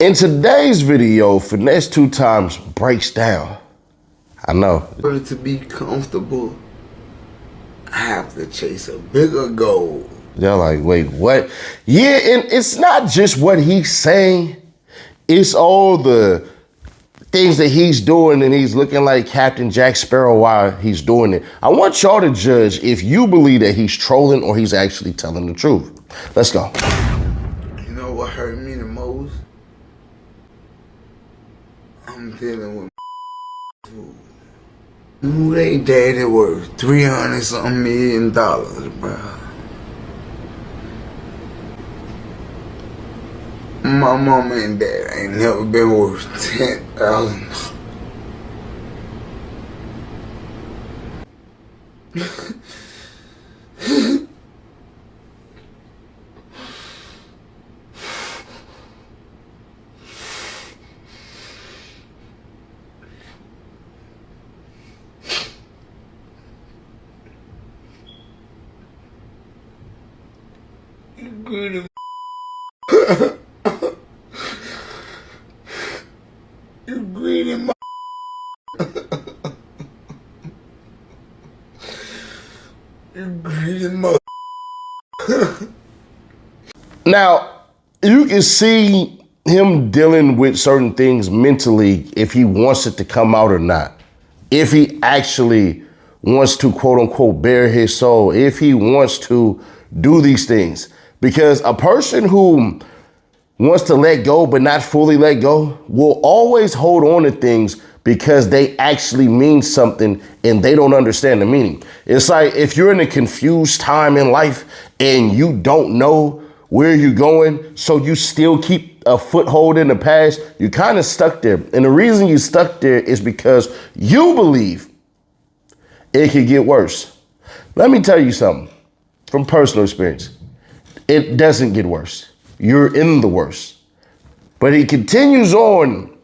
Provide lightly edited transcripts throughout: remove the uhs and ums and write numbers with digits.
In today's video, FINESSE2TYMES breaks down. I know. In order to be comfortable, I have to chase a bigger goal. They're like, wait, what? Yeah, and it's not just what he's saying. It's all the things that he's doing, and he's looking like Captain Jack Sparrow while he's doing it. I want y'all to judge if you believe that he's trolling or he's actually telling the truth. Let's go. You know what hurt me the most? I'm dealing with who they daddy worth $300-something million, bro. My mama and dad ain't never been worth $10,000. You greedy You greedy You greedy Now, you can see him dealing with certain things mentally if he wants it to come out or not. If he actually wants to, quote unquote, bare his soul. If he wants to do these things. Because a person who wants to let go but not fully let go will always hold on to things because they actually mean something and they don't understand the meaning. It's like if you're in a confused time in life and you don't know where you're going, so you still keep a foothold in the past, you're kind of stuck there. And the reason you're stuck there is because you believe it could get worse. Let me tell you something from personal experience. It doesn't get worse. You're in the worst. But he continues on,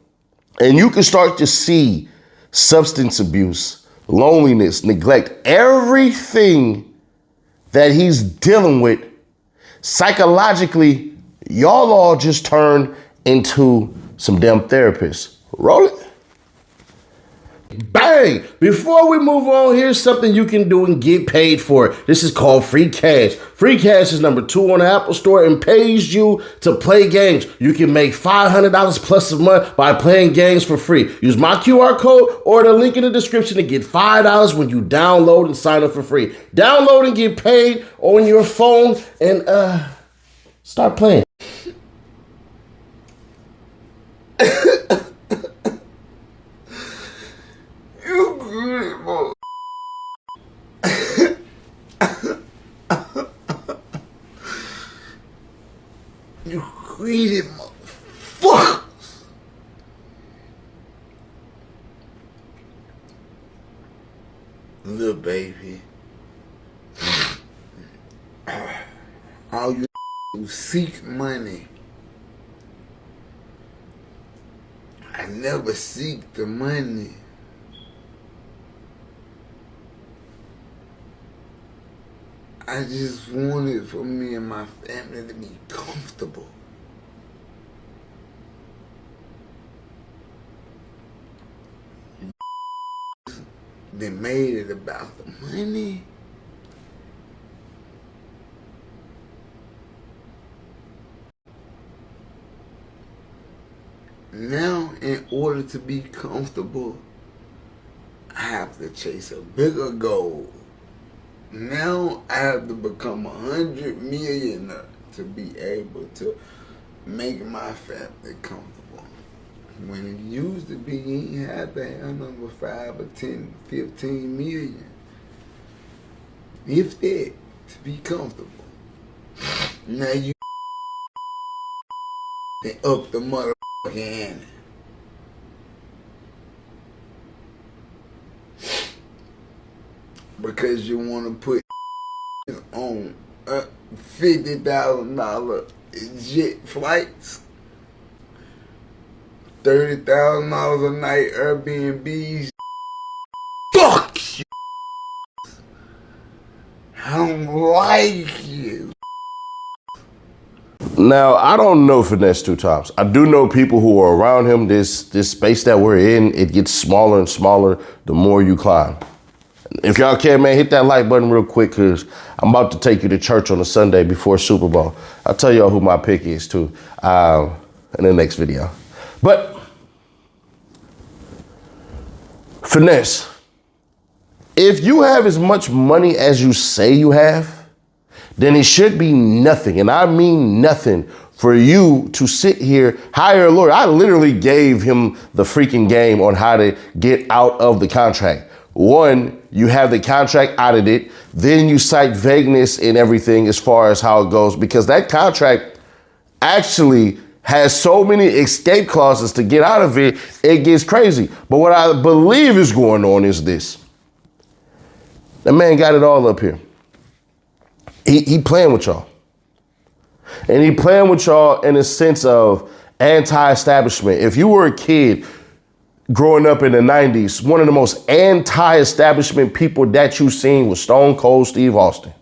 and you can start to see substance abuse, loneliness, neglect, everything that he's dealing with. Psychologically, y'all all just turn into some damn therapists. Roll it. Bang! Before we move on, here's something you can do and get paid for. This is called free cash. Free cash is #2 on the Apple Store and pays you to play games. You can make $500 plus a month by playing games for free. Use my QR code or the link in the description to get $5 when you download and sign up for free. Download and get paid on your phone and start playing. You greedy motherfucker. Little baby. All you who seek money. I never seek the money. I just wanted for me and my family to be comfortable. They made it about the money. Now, in order to be comfortable, I have to chase a bigger goal. Now I have to become 100 millionaire to be able to make my family comfortable. When it used to be, you ain't had to have number 5 or 10, 15 million. If that, to be comfortable. Now you can up the motherfucking ante. Because you want to put on $50,000 jet flights, $30,000 a night Airbnbs. Fuck you. I don't like you. Now, I don't know Finesse 2 Times. I do know people who are around him. This space that we're in, it gets smaller and smaller the more you climb. If y'all can, man, hit that like button real quick, because I'm about to take you to church on a Sunday before Super Bowl. I'll tell y'all who my pick is, too, in the next video. But Finesse, if you have as much money as you say you have, then it should be nothing, and I mean nothing, for you to sit here, hire a lawyer. I literally gave him the freaking game on how to get out of the contract. One, you have the contract audited, then you cite vagueness in everything as far as how it goes, because that contract actually has so many escape clauses to get out of it, it gets crazy. But what I believe is going on is this. The man got it all up here. He playing with y'all. And he playing with y'all in a sense of anti-establishment. If you were a kid growing up in the 90s, one of the most anti-establishment people that you've seen was Stone Cold Steve Austin.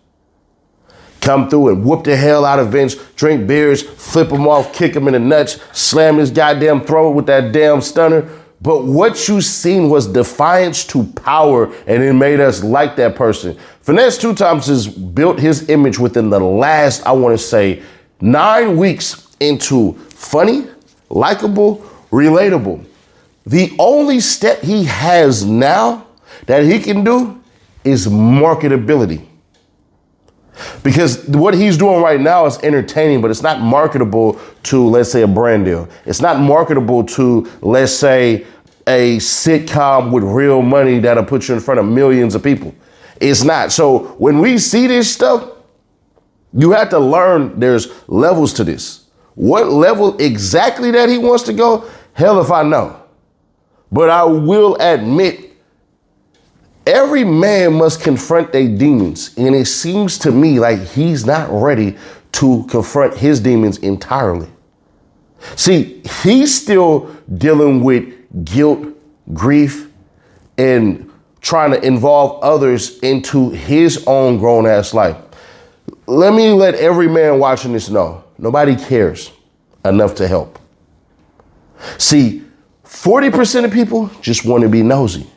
Come through and whoop the hell out of Vince, drink beers, flip him off, kick him in the nuts, slam his goddamn throat with that damn stunner. But what you seen was defiance to power, and it made us like that person. FINESSE2TYMES has built his image within the last, I want to say, 9 weeks into funny, likable, relatable. The only step he has now that he can do is marketability. Because what he's doing right now is entertaining, but it's not marketable to, let's say, a brand deal. It's not marketable to, let's say, a sitcom with real money that'll put you in front of millions of people. It's not. So when we see this stuff, you have to learn there's levels to this. What level exactly that he wants to go, hell if I know. But I will admit, every man must confront their demons. And it seems to me like he's not ready to confront his demons entirely. See, he's still dealing with guilt, grief, and trying to involve others into his own grown ass life. Let me let every man watching this know, nobody cares enough to help. See, 40% of people just want to be nosy.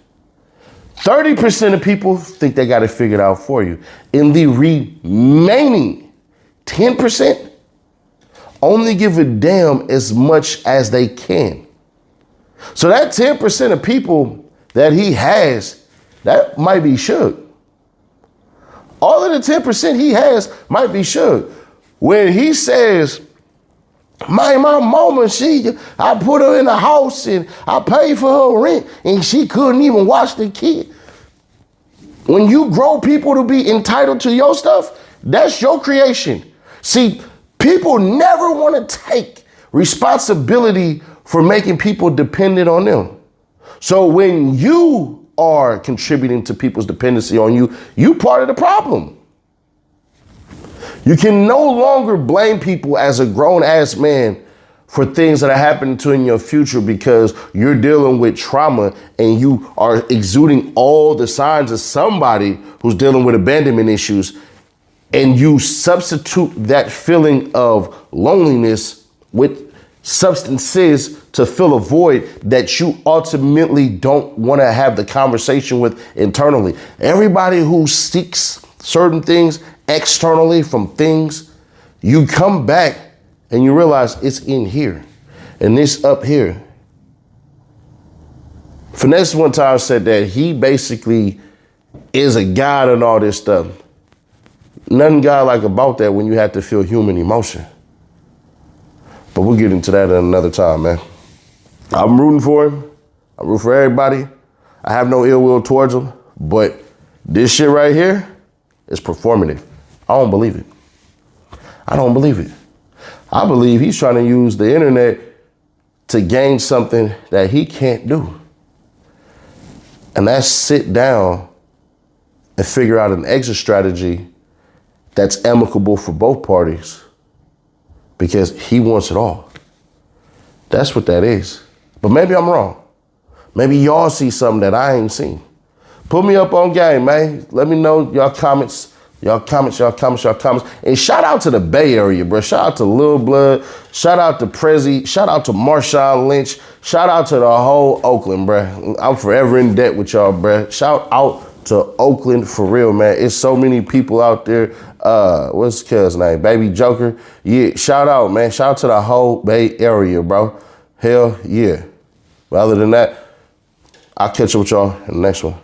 30% of people think they got it figured out for you. And the remaining 10% only give a damn as much as they can. So that 10% of people that he has, that might be Suge. All of the 10% he has might be Suge. When he says, my mama, I put her in the house and I paid for her rent and she couldn't even watch the kid. When you grow people to be entitled to your stuff, that's your creation. See, people never want to take responsibility for making people dependent on them. So when you are contributing to people's dependency on you, you part of the problem. You can no longer blame people as a grown ass man for things that are happening to in your future, because you're dealing with trauma and you are exuding all the signs of somebody who's dealing with abandonment issues, and you substitute that feeling of loneliness with substances to fill a void that you ultimately don't want to have the conversation with internally. Everybody who seeks certain things externally from things, you come back and you realize it's in here and this up here. Finesse one time said that he basically is a god and all this stuff. Nothing godlike about that when you have to feel human emotion. But we'll get into that at another time, man. I'm rooting for him. I root for everybody. I have no ill will towards him. But this shit right here is performative. I don't believe it. I don't believe it. I believe he's trying to use the internet to gain something that he can't do. And that's sit down and figure out an exit strategy that's amicable for both parties, because he wants it all. That's what that is. But maybe I'm wrong. Maybe y'all see something that I ain't seen. Put me up on game, man. Let me know your comments. Y'all comments. And shout out to the Bay Area, bro. Shout out to Lil Blood. Shout out to Prezi. Shout out to Marshawn Lynch. Shout out to the whole Oakland, bro. I'm forever in debt with y'all, bro. Shout out to Oakland for real, man. It's so many people out there. What's the kid's name? Baby Joker. Yeah, shout out, man. Shout out to the whole Bay Area, bro. Hell yeah. But other than that, I'll catch up with y'all in the next one.